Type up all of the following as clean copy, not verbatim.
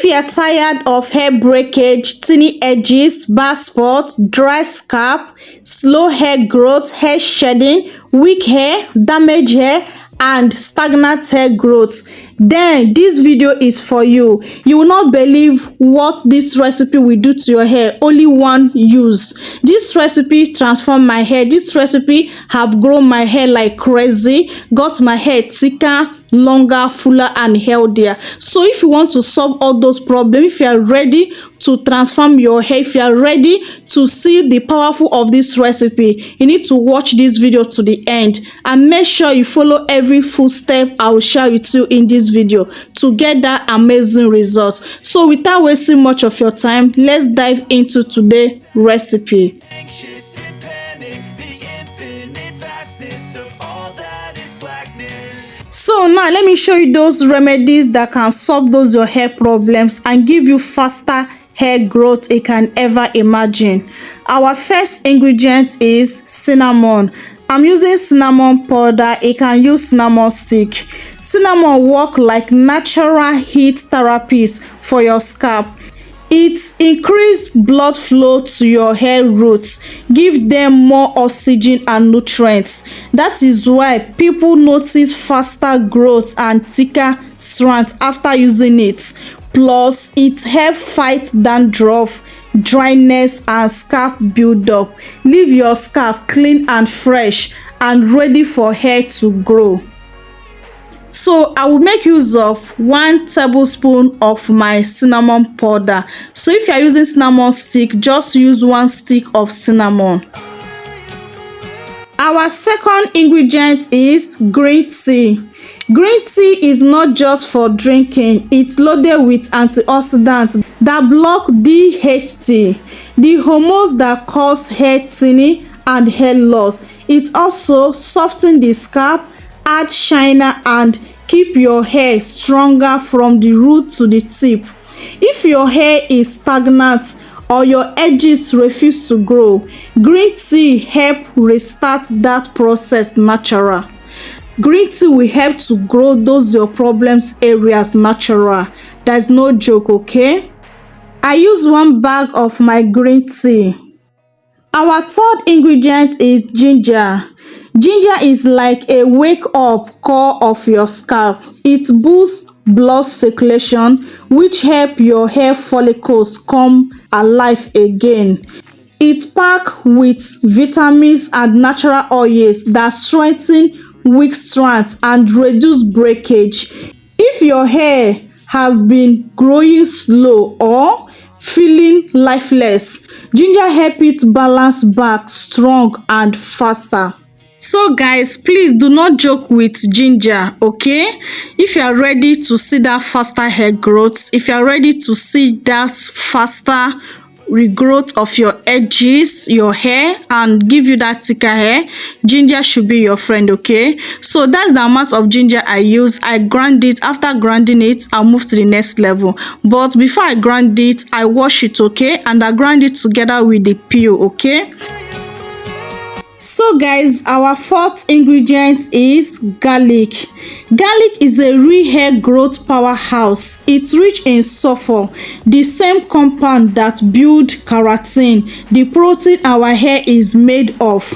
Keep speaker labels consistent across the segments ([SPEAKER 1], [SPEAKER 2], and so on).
[SPEAKER 1] If you are tired of hair breakage, thinny edges, bald spots, dry scalp, slow hair growth, hair shedding, weak hair, damaged hair, and stagnant hair growth, then this video is for you. You will not believe what this recipe will do to your hair. Only one use. This recipe transformed my hair. This recipe have grown my hair like crazy, got my hair thicker, longer, fuller, and healthier. So if you want to solve all those problems, if you are ready to transform your hair, if you are ready to see the powerful of this recipe, you need to watch this video to the end and make sure you follow every full step I will share with you in this video to get that amazing result. So without wasting much of your time, let's dive into today's recipe. So now let me show you those remedies that can solve those your hair problems and give you faster hair growth you can ever imagine. Our first ingredient is cinnamon. I'm using cinnamon powder. You can use cinnamon stick. Cinnamon work like natural heat therapies for your scalp. It increases blood flow to your hair roots, give them more oxygen and nutrients. That is why people notice faster growth and thicker strands after using it. Plus, it helps fight dandruff, dryness, and scalp buildup. Leave your scalp clean and fresh and ready for hair to grow. So I will make use of 1 tablespoon of my cinnamon powder. So if you are using cinnamon stick, just use 1 stick of cinnamon. Our second ingredient is green tea. Green tea is not just for drinking. It's loaded with antioxidants that block DHT, the hormones that cause hair thinning and hair loss. It also softens the scalp, add shiner, and keep your hair stronger from the root to the tip. If your hair is stagnant or your edges refuse to grow, green tea help restart that process natural. Green tea will help to grow those your problems areas natural. That's no joke, okay? I use 1 bag of my green tea. Our third ingredient is ginger. Ginger is like a wake-up call of your scalp. It boosts blood circulation, which help your hair follicles come alive again. It's packed with vitamins and natural oils that strengthen weak strands and reduce breakage. If your hair has been growing slow or feeling lifeless, ginger help it balance back strong and faster. So guys, please do not joke with ginger, okay? If you are ready to see that faster hair growth, if you are ready to see that faster regrowth of your edges, your hair, and give you that thicker hair, ginger should be your friend, okay? So that's the amount of ginger I use. I grind it. After grinding it, I'll move to the next level. But before I grind it, I wash it, okay? And I grind it together with the peel, okay? So guys, our fourth ingredient is garlic. Garlic is a real hair growth powerhouse. It's rich in sulfur, the same compound that builds keratin, the protein our hair is made of.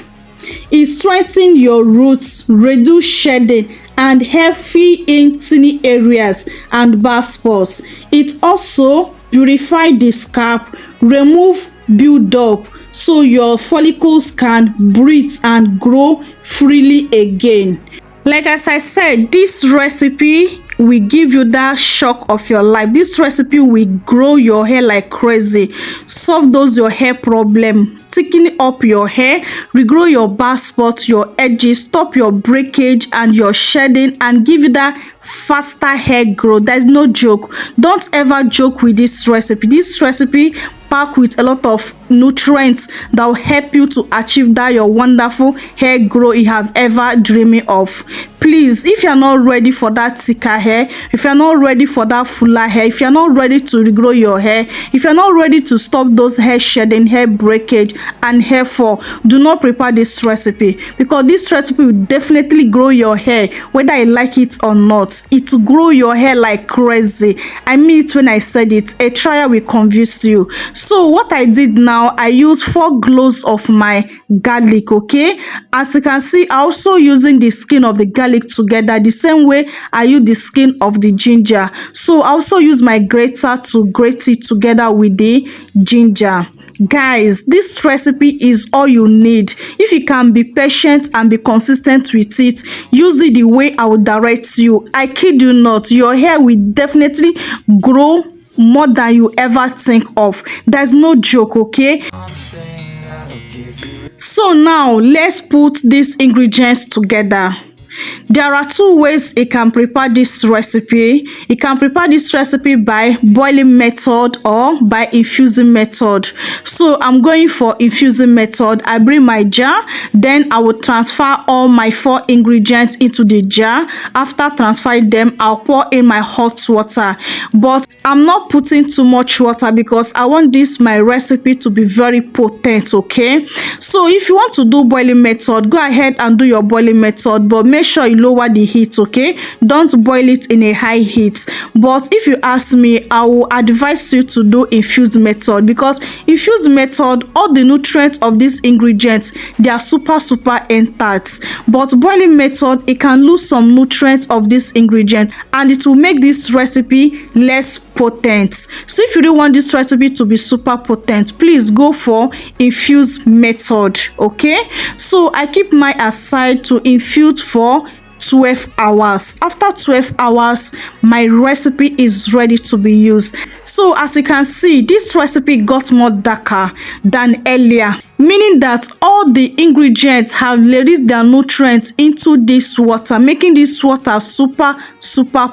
[SPEAKER 1] It strengthens your roots, reduce shedding, and help fill in thinny areas and bald spots. It also purifies the scalp, remove buildup, so your follicles can breathe and grow freely again. Like as I said, this recipe will give you that shock of your life. This recipe will grow your hair like crazy, solve those your hair problem, thicken up your hair, regrow your bald spots, your edges, stop your breakage and your shedding, and give you that faster hair growth. There's no joke. Don't ever joke with this recipe. This recipe packed with a lot of nutrients that will help you to achieve that your wonderful hair growth you have ever dreaming of. Please, if you're not ready for that thicker hair, if you're not ready for that fuller hair, if you're not ready to regrow your hair, if you're not ready to stop those hair shedding, hair breakage, and hair fall, do not prepare this recipe, because this recipe will definitely grow your hair whether you like it or not. It will grow your hair like crazy. I mean it when I said it. A trial will convince you. So what I did now, I used 4 cloves of my garlic. Okay, as you can see, I also using the skin of the garlic together the same way I use the skin of the ginger. So I also use my grater to grate it together with the ginger. Guys, this recipe is all you need. If you can be patient and be consistent with it, use it the way I will direct you. I kid you not, your hair will definitely grow more than you ever think of. There's no joke. Okay, so now let's put these ingredients together. There are 2 ways you can prepare this recipe. You can prepare this recipe by boiling method or by infusing method. So I'm going for infusing method. I bring my jar, then I will transfer all my 4 ingredients into the jar. After transferring them, I'll pour in my hot water, but I'm not putting too much water because I want this my recipe to be very potent. Okay, so if you want to do boiling method, go ahead and do your boiling method, but make sure you lower the heat. Okay, don't boil it in a high heat. But if you ask me, I will advise you to do infused method, because infused method, all the nutrients of these ingredients, they are super intact. But boiling method, it can lose some nutrients of this ingredient and it will make this recipe less potent. So if you don't want this recipe to be super potent, please go for infused method. Okay, so I keep my aside to infuse for 12 hours. After 12 hours, my recipe is ready to be used. So as you can see, this recipe got more darker than earlier, meaning that all the ingredients have released their nutrients into this water, making this water super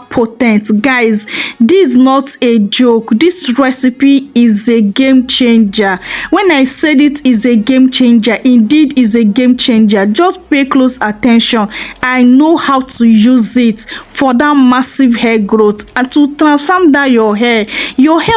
[SPEAKER 1] potent. Guys, this is not a joke. This recipe is a game changer. When I said it is a game changer, indeed is a game changer. Just pay close attention. I know how to use it for that massive hair growth and to transform that your hair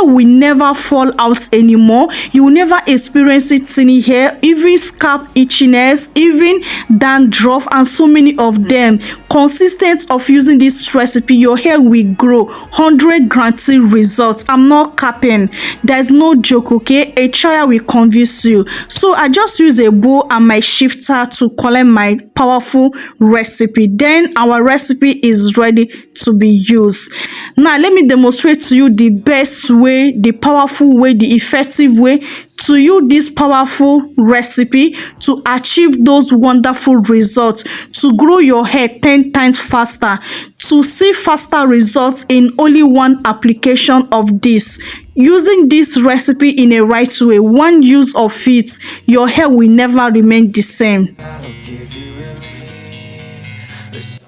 [SPEAKER 1] will never fall out anymore. You will never experience it thinning hair, even scalp itchiness, even dandruff, and so many of them. Consistent of using this recipe, your hair will grow 100 guarantee results. I'm not capping. There's no joke. Okay, a trial will convince you. So I just use a bowl and my shifter to collect my powerful recipe. Then our recipe is ready to be used. Now let me demonstrate to you the best way, the powerful way, the effective way to use this powerful recipe to achieve those wonderful results, to grow your hair 10 times faster, to see faster results in only one application of this. Using this recipe in a right way, one use of it, your hair will never remain the same.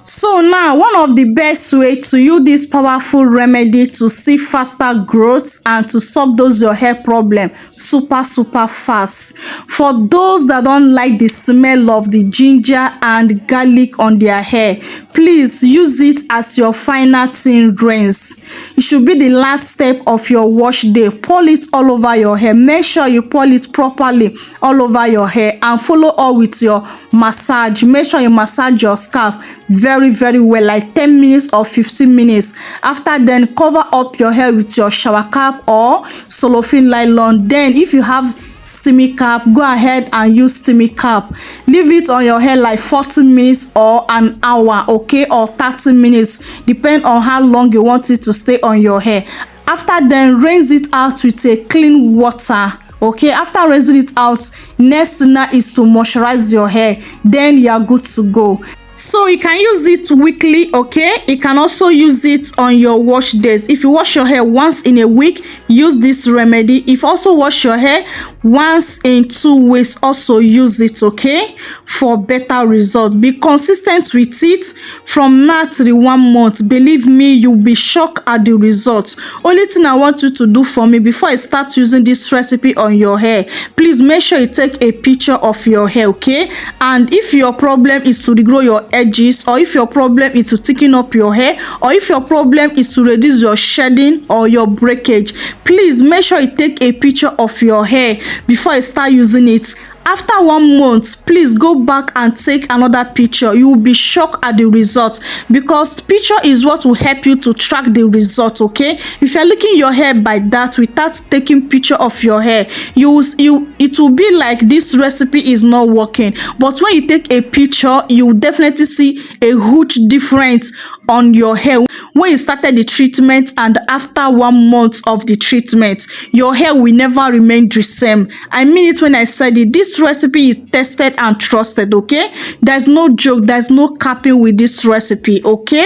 [SPEAKER 1] So now, one of the best way to use this powerful remedy to see faster growth and to solve those your hair problem super fast. For those that don't like the smell of the ginger and garlic on their hair, please use it as your final thin rinse. It should be the last step of your wash day. Pour it all over your hair. Make sure you pour it properly all over your hair and follow all with your massage. Make sure you massage your scalp very well, like 10 minutes or 15 minutes. After then, cover up your hair with your shower cap or cellophane nylon. Then if you have steamy cap, go ahead and use steamy cap. Leave it on your hair like 40 minutes or an hour, okay, or 30 minutes, depend on how long you want it to stay on your hair. After then, rinse it out with a clean water. Okay, after rinsing it out, next thing now is to moisturize your hair. Then you are good to go. So you can use it weekly. Okay, you can also use it on your wash days. If you wash your hair once in a week, use this remedy. If you also wash your hair once in 2 weeks, also use it, okay, for better results. Be consistent with it from now to the 1 month. Believe me, you'll be shocked at the results. Only thing I want you to do for me before I start using this recipe on your hair, please make sure you take a picture of your hair, okay? And if your problem is to regrow your your edges, or if your problem is to thicken up your hair, or if your problem is to reduce your shedding or your breakage, please make sure you take a picture of your hair before you start using it. After 1 month, please go back and take another picture. You will be shocked at the result, because picture is what will help you to track the result. Okay, if you're looking your hair by that without taking picture of your hair, it will be like this recipe is not working. But when you take a picture, you will definitely see a huge difference on your hair when you started the treatment, and after 1 month of the treatment, your hair will never remain the same. I mean it when I said it. This recipe is tested and trusted. Okay, there's no joke, there's no capping with this recipe. Okay,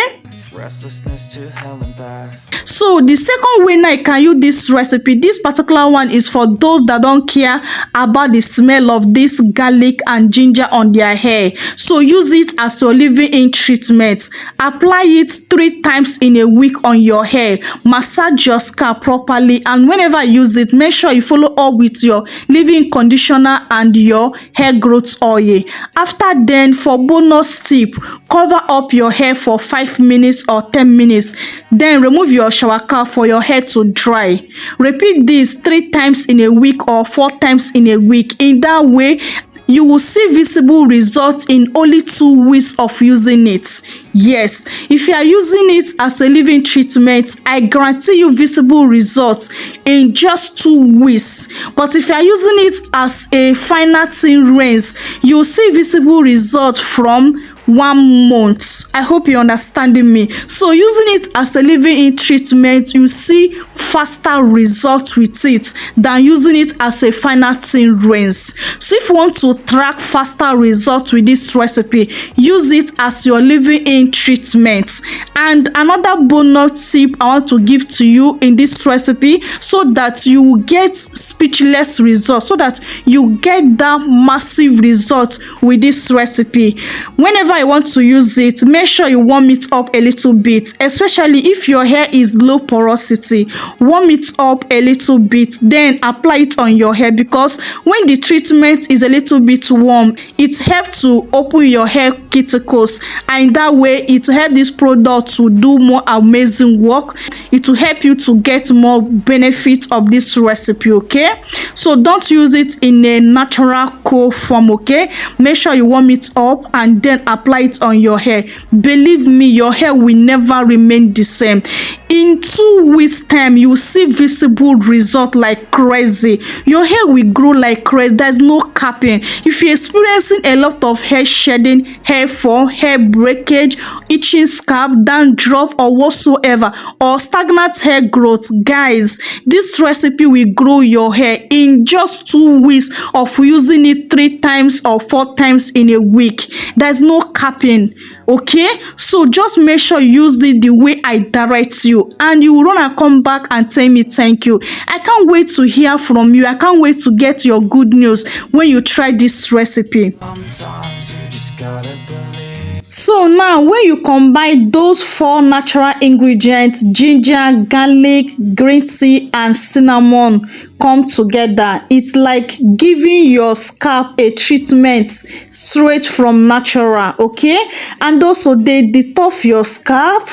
[SPEAKER 1] restlessness to hell and back. So the second way now you can use this recipe, this particular one is for those that don't care about the smell of this garlic and ginger on their hair. So use it as your leave-in treatment. Apply it 3 times in a week on your hair. Massage your scalp properly, and whenever you use it, make sure you follow up with your leave-in conditioner and your hair growth oil. After then, for bonus tip, cover up your hair for 5 minutes or 10 minutes. Then remove your shower cap for your hair to dry. Repeat this 3 times in a week or 4 times in a week. In that way, you will see visible results in only 2 weeks of using it. Yes, if you are using it as a leave-in treatment, I guarantee you visible results in just 2 weeks. But if you are using it as a final thin rinse, you will see visible results from 1 month. I hope you're understanding me. So using it as a leave-in treatment, you see faster results with it than using it as a final thin rinse. So if you want to track faster results with this recipe, use it as your leave-in treatment. And another bonus tip I want to give to you in this recipe, so that you will get speechless results, so that you get that massive result with this recipe. Whenever you want to use it, make sure you warm it up a little bit, especially if your hair is low porosity. Warm it up a little bit, then apply it on your hair, because when the treatment is a little bit warm, it helps to open your hair cuticles, and in that way it will help this product to do more amazing work. It will help you to get more benefit of this recipe. Okay, so don't use it in a natural cold form. Okay, make sure you warm it up and then apply it on your hair. Believe me, your hair will never remain the same. In 2 weeks time, you will see visible result like crazy. Your hair will grow like crazy. There's no capping. If you're experiencing a lot of hair shedding, hair fall, hair breakage, itching scalp, dandruff, or whatsoever, or stagnant hair growth, guys, this recipe will grow your hair in just 2 weeks of using it 3 times or 4 times in a week. There's no capping. Okay, so just make sure you use it the way I direct you, and you will run and come back and tell me thank you. I can't wait to hear from you. I can't wait to get your good news when you try this recipe. Sometimes you just gotta believe. So now when you combine those 4 natural ingredients, ginger, garlic, green tea, and cinnamon, come together, it's like giving your scalp a treatment straight from natural. Okay, and also they detox your scalp,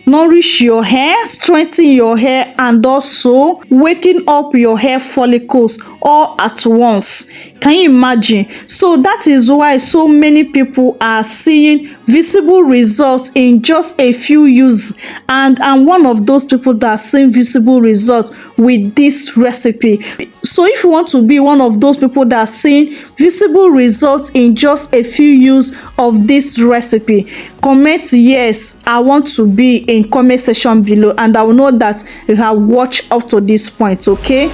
[SPEAKER 1] nourish your hair, strengthen your hair, and also waking up your hair follicles all at once. Can you imagine? So that is why so many people are seeing visible results in just a few uses, and I'm one of those people that are seeing visible results with this recipe. So if you want to be one of those people that are seeing visible results in just a few uses of this recipe, comment yes, I want to be, in comment section below, and I will know that you have watched up to this point. Okay,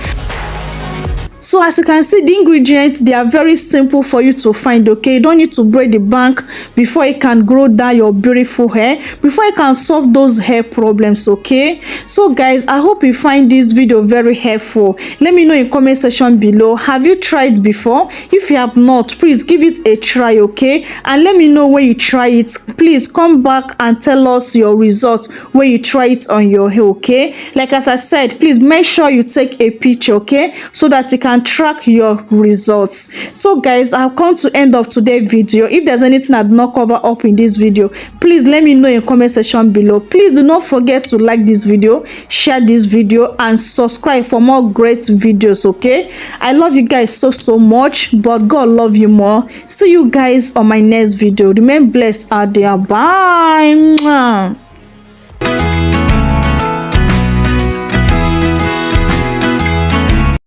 [SPEAKER 1] so as you can see, the ingredients, they are very simple for you to find. Okay, you don't need to break the bank before you can grow down your beautiful hair, before you can solve those hair problems. Okay, so guys, I hope you find this video very helpful. Let me know in comment section below, have you tried before? If you have not, please give it a try. Okay, and let me know when you try it. Please come back and tell us your results when you try it on your hair. Okay, like as I said, please make sure you take a picture, okay, so that you can can track your results. So guys, I've come to end of today's video. If there's anything I did not cover up in this video, please let me know in comment section below. Please do not forget to like this video, share this video, and subscribe for more great videos. Okay, I love you guys so much, but God love you more. See you guys on my next video. Remain blessed out there. Bye.